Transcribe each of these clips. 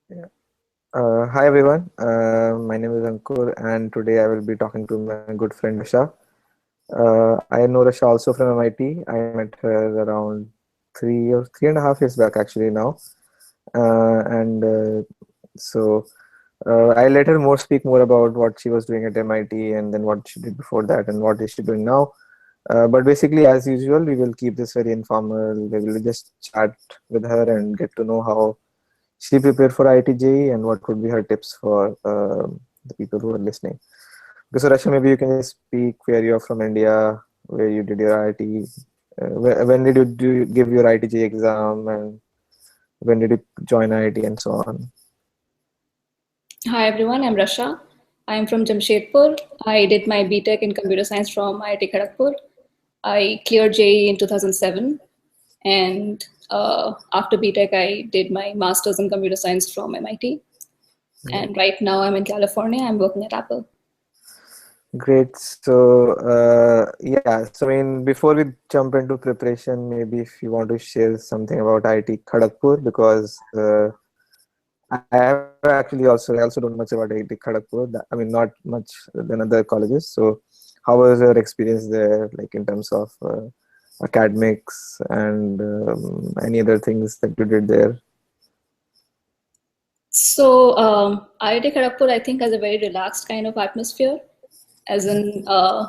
Yeah. Hi everyone. My name is Ankur, and today I will be talking to my good friend Rasha. I know Rasha also from MIT. I met her around 3.5 years back, actually now. And so I let her more speak more about what she was doing at MIT, and then what she did before that, and what is she doing now. But basically, as usual, we will keep this very informal. We will just chat with her and get to know how she prepared for IIT and what would be her tips for the people who are listening. Okay, so Rasha, maybe you can just speak where you're from India, where you did your IIT, when did you give your IIT exam, and when did you join IIT and so on. Hi everyone, I'm Rasha. I'm from Jamshedpur. I did my BTech in computer science from IIT Kharagpur. I cleared JEE in 2007, and after BTech, I did my master's in computer science from MIT. Great. And right now, I'm in California. I'm working at Apple. Great. So, yeah, so I mean, before we jump into preparation, maybe if you want to share something about IIT Kharagpur, because I also don't know much about IIT Kharagpur. I mean, not much than other colleges. So, how was your experience there, like in terms of academics and any other things that you did there? So, IIT Kharagpur, I think, has a very relaxed kind of atmosphere, as in, uh,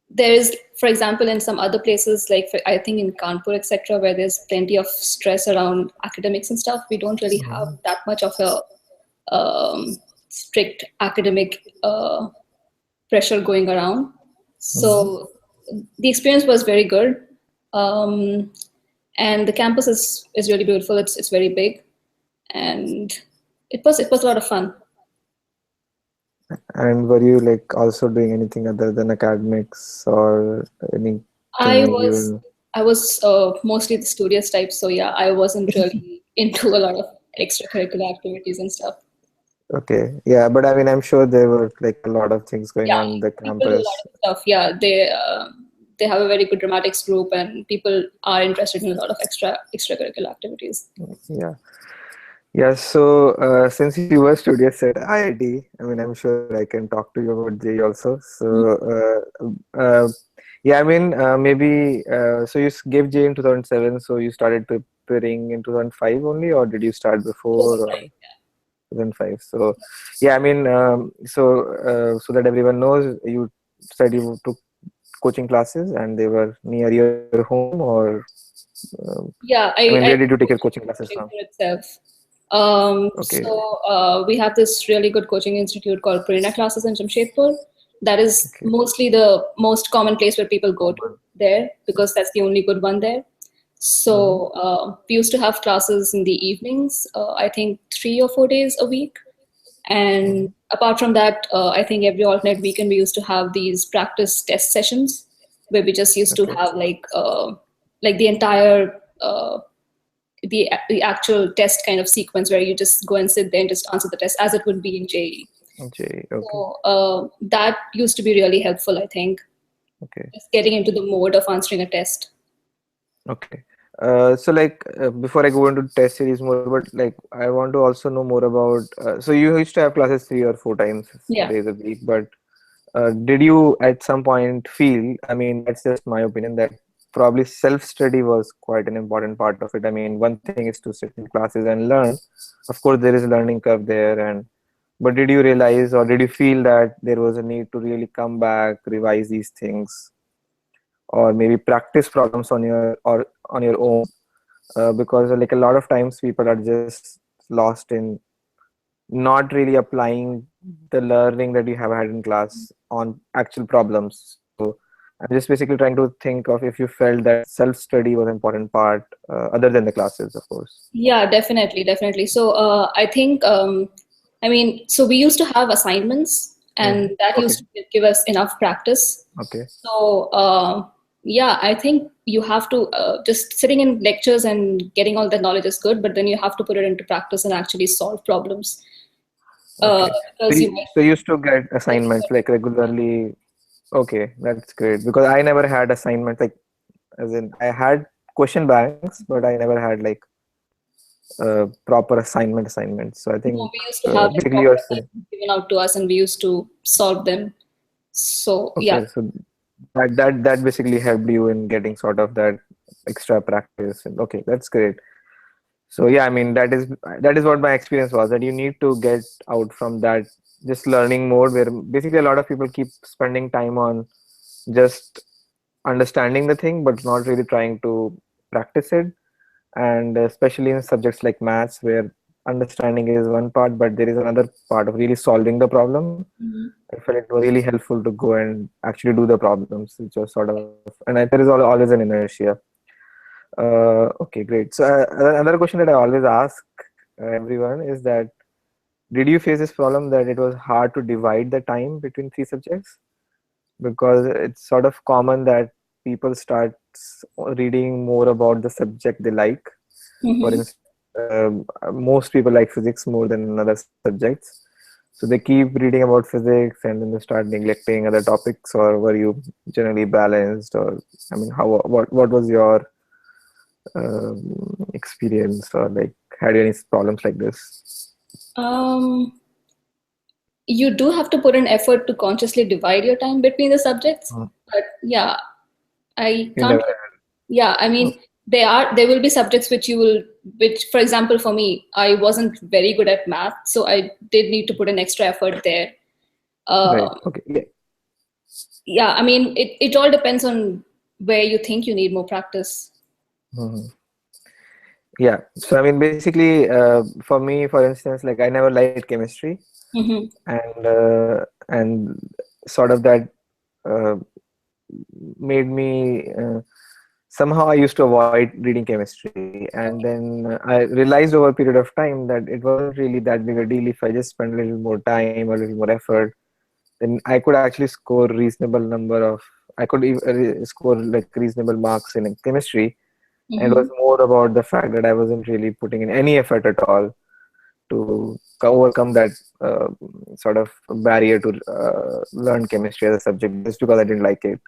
there is, for example, in some other places, like I think in Kanpur, etc., where there's plenty of stress around academics and stuff, we don't really have Mhm. that much of a strict academic pressure going around. Mhm. So the experience was very good, um, and the campus is really beautiful. It's very big, and it was a lot of fun. And were you like also doing anything other than academics or I anything was you? I was mostly the studious type, so yeah, I wasn't really into a lot of extracurricular activities and stuff. Okay, yeah, but I mean, I'm sure there were like a lot of things going Yeah, on in the people do a lot campus. of stuff. Yeah, they have a very good dramatics group, and people are interested in a lot of extracurricular activities. Yeah. Yeah, so since you were studious at IIT, I mean, I'm sure I can talk to you about JEE also. So, yeah, I mean, maybe, so you gave JEE in 2007, so you started preparing in 2005 only, or did you start before, or 2005. 2005? So, yeah, I mean, so that everyone knows, you said you took coaching classes and they were near your home, or, uh, Yeah, I mean, where I did you took take your coaching coaching in classes from? Jamshedpur itself. Okay, We have this really good coaching institute called Prerna Classes in Jamshedpur. That is okay. mostly the most common place where people go to Common. there because that's the only good one there. Mm-hmm. So we used to have classes in the evenings, I think 3 or 4 days a week. Mm-hmm. And apart from that, I think every alternate weekend we used to have these practice test sessions where we just used to Okay. have like the entire the actual test kind of sequence where you just go and sit there and just answer the test as it would be in JE. J. Okay. So that used to be really helpful, I think, Okay. just getting into the mode of answering a test. Okay. So like before I go into test series more, but like I want to also know more about. So you used to have classes 3 or 4 times Yeah. days a week, but did you at some point feel? I mean, that's just my opinion that probably self-study was quite an important part of it. I mean, one thing is to sit in classes and learn. Of course, there is a learning curve there, and but did you realize or did you feel that there was a need to really come back, revise these things, or maybe practice problems on your own because like a lot of times people are just lost in not really applying the learning that you have had in class on actual problems. So I'm just basically trying to think of if you felt that self study was an important part other than the classes, of course. Yeah, definitely, definitely. So I think, I mean, so we used to have assignments, and Hmm. that Okay. used to give us enough practice. Okay. So yeah, I think you have to just sitting in lectures and getting all that knowledge is good, but then you have to put it into practice and actually solve problems Okay. So because you might you used to get get assignments like regularly. Okay, that's great because I never had assignments like as in I had question banks, but I never had like proper assignments. So I No, think we used to have like basically proper you're saying, assignments given out to us, and we used to solve them. So yeah. okay, so that basically helped you in getting sort of that extra practice. And okay, that's great. So yeah, I mean that is what my experience was, that you need to get out from that just learning mode where basically a lot of people keep spending time on just understanding the thing but not really trying to practice it. And especially in subjects like maths where understanding is one part but there is another part of really solving the problem. Mhm. I felt it was really helpful to go and actually do the problems, which was sort of, and there is always an inertia. Okay, great. So another question that I always ask everyone is that, did you face this problem that it was hard to divide the time between three subjects? Because it's sort of common that people start reading more about the subject they like. For Mhm. instance, most people like physics more than other subjects. So they keep reading about physics and then they start neglecting other topics. Or were you generally balanced? Or I mean, how what was your experience, or like had you any problems like this? Um, you do have to put an effort to consciously divide your time between the subjects, Mm. but yeah, I You can't. never Yeah, I had. mean, there will be subjects which you will, which, for example, for me, I wasn't very good at math, so I did need to put an extra effort there. Right. Um, Okay. Yeah. yeah, I mean, it all depends on where you think you need more practice. Mhm. Yeah. So I mean, basically, for me, for instance, like I never liked chemistry, Hmm. and sort of that uh, made me somehow I used to avoid reading chemistry, and then I realized over a period of time that it wasn't really that big a deal if I just spend a little more time or a little more effort. Then I could actually score reasonable number of I could score like reasonable marks in chemistry. And it was Hmm. more about the fact that I wasn't really putting in any effort at all to overcome that uh, sort of barrier to learn chemistry as a subject just because I didn't like it.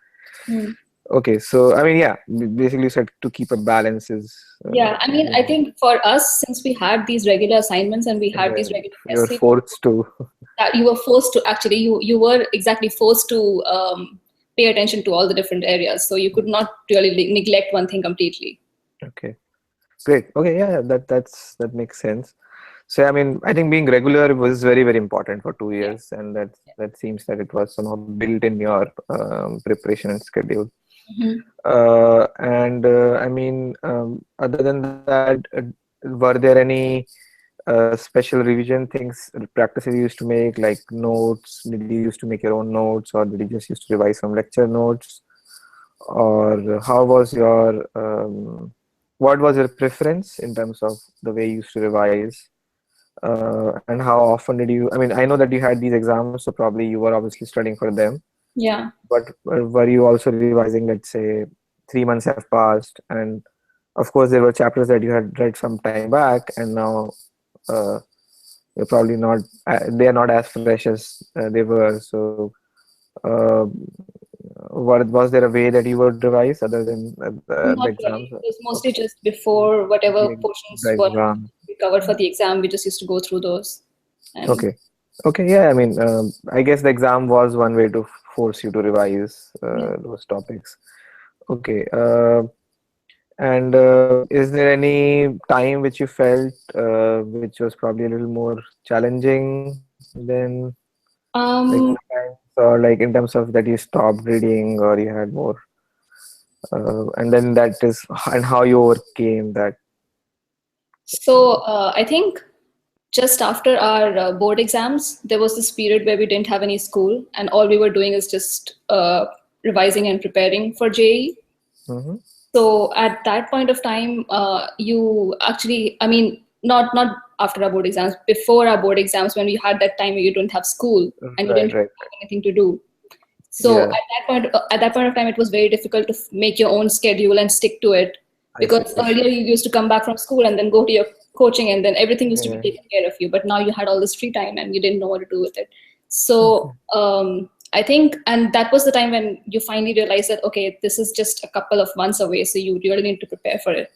Okay, so I mean, yeah, basically you said to keep a balance is Yeah, I mean, I think for us, since we had these regular assignments and we had these regular you're test series, forced to. that you were forced to actually, you were exactly forced to pay attention to all the different areas. So you could not really neglect one thing completely. Okay, great. Okay, yeah, that makes sense. So I mean, I think being regular was very important for 2 years, and that seems that it was somehow built in your preparation and schedule. Hmm. And I mean, other than that, were there any special revision things, practices you used to make, like notes? Did you used to make your own notes, or did you just used to revise some lecture notes? Or how was your what was your preference in terms of the way you used to revise? And how often did you? I mean, I know that you had these exams, so probably you were obviously studying for them. Yeah. But were you also revising, let's say, 3 months have passed, and of course there were chapters that you had read some time back, and now uh, you're probably not. They are not as fresh as they were. So, uh, was there a way that you would revise other than the Not exams? really. It was mostly Okay, just before whatever the portions were exam. we covered for the exam, we just used to go through those. And Okay. Okay, yeah, I mean, I guess the exam was one way to force you to revise yeah. those topics. Okay, and is there any time which you felt which was probably a little more challenging than like other Um, times, or like in terms of that you stopped reading or you had more, and then that is and how you overcame that? so I think just after our board exams, there was this period where we didn't have any school, and all we were doing is just revising and preparing for JEE. Mm-hmm. So at that point of time, you actually, I mean, not after our board exams, before our board exams, when we had that time where you don't have school and you Right, didn't right. have anything to do. So Yeah, at that point of time, it was very difficult to make your own schedule and stick to it, I see. because earlier you used to come back from school and then go to your coaching, and then everything used to be Yeah. taken care of you. But now you had all this free time and you didn't know what to do with it. So I think, and that was the time when you finally realized that okay, this is just a couple of months away, so you really need to prepare for it.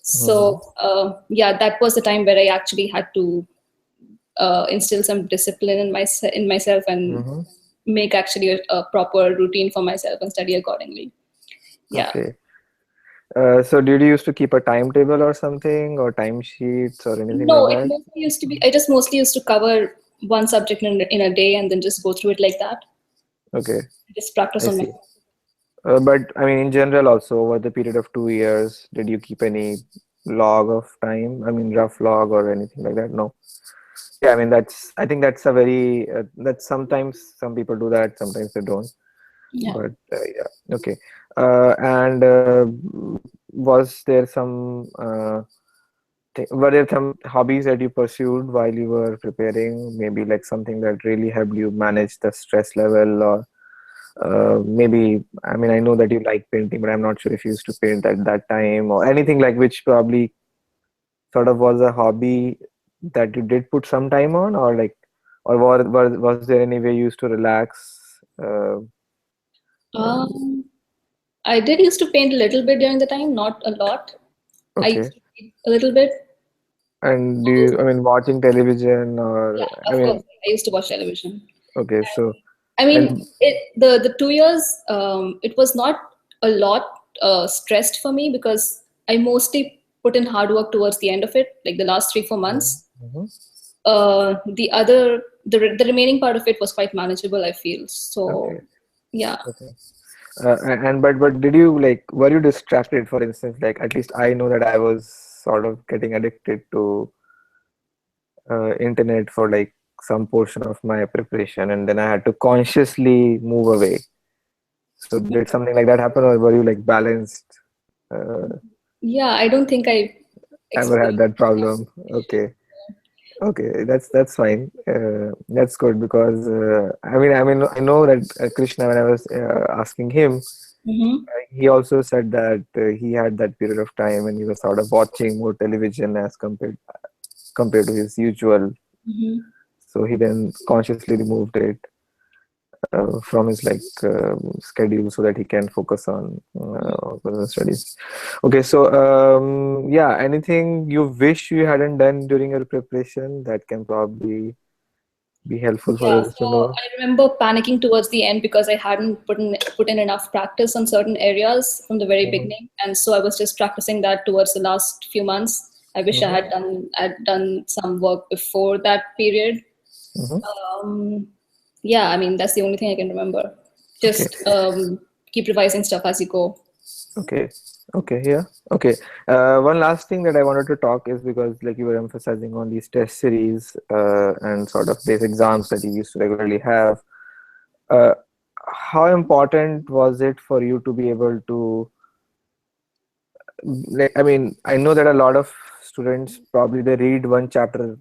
Mm-hmm. So yeah, that was the time where I actually had to instill some discipline in myself and Mm-hmm. make actually a proper routine for myself and study accordingly. Yeah. Okay. So did you used to keep a timetable or something, or time sheets or anything like No, it that? mostly used to be, I just mostly used to cover one subject in a day and then just go through it like that. Okay, Just practice I on my. see. But I mean, in general, also over the period of 2 years, did you keep any log of time? I mean, rough log or anything like that? No. Yeah, I mean, I think that's a very, that sometimes some people do that, sometimes they don't. Yeah. But yeah, okay. And was there some, were there some hobbies that you pursued while you were preparing? Maybe like something that really helped you manage the stress level, or maybe, I mean, I know that you like painting, but I'm not sure if you used to paint at that time or anything like which probably sort of was a hobby that you did put some time on, or like, or was there any way you used to relax? Um, Um, I did used to paint a little bit during the time, not a lot. I used okay. to paint a little bit. And do you, I mean, watching television Yeah, or, I of course. mean, I used to watch television. okay, so, I mean, and, the 2 years, it was not a lot stressed for me because I mostly put in hard work towards the end of it, like the last 3 4 months. Mhm. The remaining part of it was quite manageable, I feel. Okay, So yeah. okay. And but did you like, were you distracted, for instance, like at least I know that I was sort of getting addicted to internet for like some portion of my preparation, and then I had to consciously move away. So did something like that happen, or were you like balanced? Uh, Yeah, I don't think I ever had experienced that that kind of problem? situation. Okay, okay, that's fine. That's good because I know that Krishna, when I was asking him, Mm-hmm. he also said that he had that period of time when he was sort of watching more television as compared to his usual. Mm-hmm. So he then consciously removed it from his like schedule so that he can focus on the studies. Okay, so yeah, anything you wish you hadn't done during your preparation that can probably be helpful for Yeah, us so to know? I remember panicking towards the end because I hadn't put in enough practice on certain areas from the very Hmm. beginning, and so I was just practicing that towards the last few months. I wish Hmm. I'd done some work before that period. Hmm. Um, yeah, I mean that's the only thing I can remember. Okay. Just keep revising stuff as you go. Okay. Okay. Yeah. Okay. One last thing that I wanted to talk is because, like, you were emphasizing on these test series and sort of these exams that you used to regularly have. Uh, how important was it for you to be able to, like, I mean, I know that a lot of students probably they read one chapter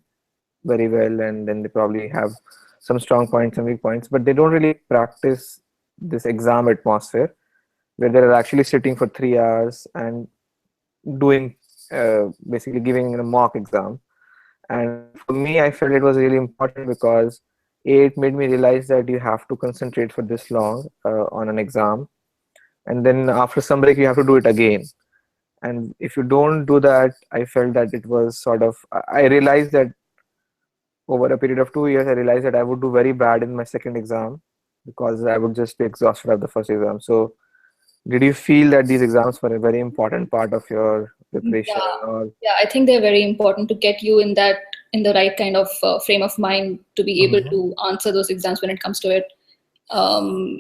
very well and then they probably have some strong points and weak points, but they don't really practice this exam atmosphere where they're actually sitting for 3 hours and doing basically giving a mock exam. And for me, I felt it was really important because it made me realize that you have to concentrate for this long on an exam, and then after some break you have to do it again. And if you don't do that, I felt that it was sort of, I realized that over a period of 2 years I realized that I would do very bad in my second exam because I would just be exhausted at the first exam. So did you feel that these exams were a very important part of your preparation, Yeah, or? yeah, I think they're very important to get you in the right kind of frame of mind to be able Mhm. to answer those exams when it comes to it.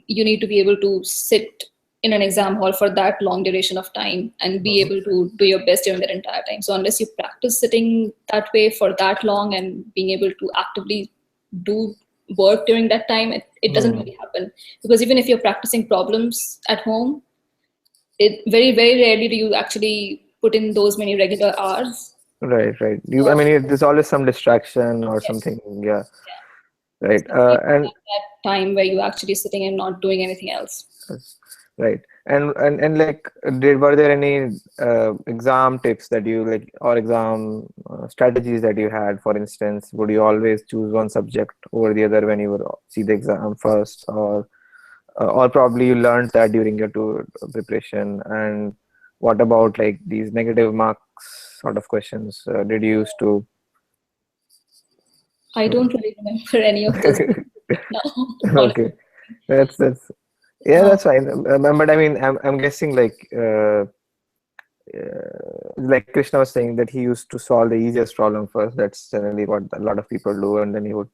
You need to be able to sit in an exam hall for that long duration of time and be Mhm. able to do your best during that entire time. So unless you practice sitting that way for that long and being able to actively do work during that time, it doesn't Hmm. really happen. Because even if you're practicing problems at home, it very rarely do you actually put in those many regular hours. Right, right. I So mean, there's always some distraction or yes, something. Yeah, yeah. right. So you need to And have that time where you're actually sitting and not doing anything else. Yes. Right. And like, were there any exam tips that you like, or exam strategies that you had? For instance, would you always choose one subject over the other when you would see the exam first, or probably you learned that during your tour preparation? And what about like these negative marks sort of questions did you used to? I don't really remember any of those now, Okay, honestly. that's yeah, Uh, that's fine. But I mean, I'm guessing like Krishna was saying that he used to solve the easiest problem first. That's generally what a lot of people do, and then he would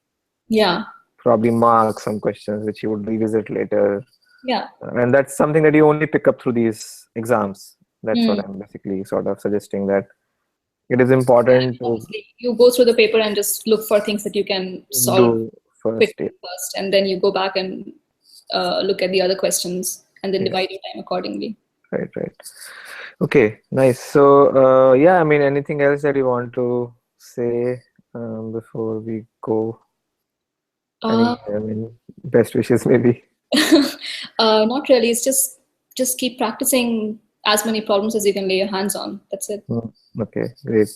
yeah, probably mark some questions which he would revisit later. yeah. And that's something that you only pick up through these exams. That's what Mm. I'm basically sort of suggesting, that it is Yeah, important to obviously, you go through the paper and just look for things that you can solve do first. Yeah, quickly first, and then you go back and look at the other questions, and then yes, divide your time accordingly. right, right. Okay, nice. So, yeah, I mean, anything else that you want to say before we go? Uh, Any, I mean, best wishes maybe. not really. It's just keep practicing as many problems as you can lay your hands on. That's it. Mm, okay, great.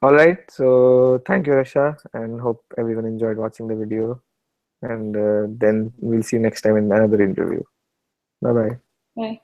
All right. So, thank you, Rasha, and hope everyone enjoyed watching the video. And then we'll see you next time in another interview. Bye bye. Bye.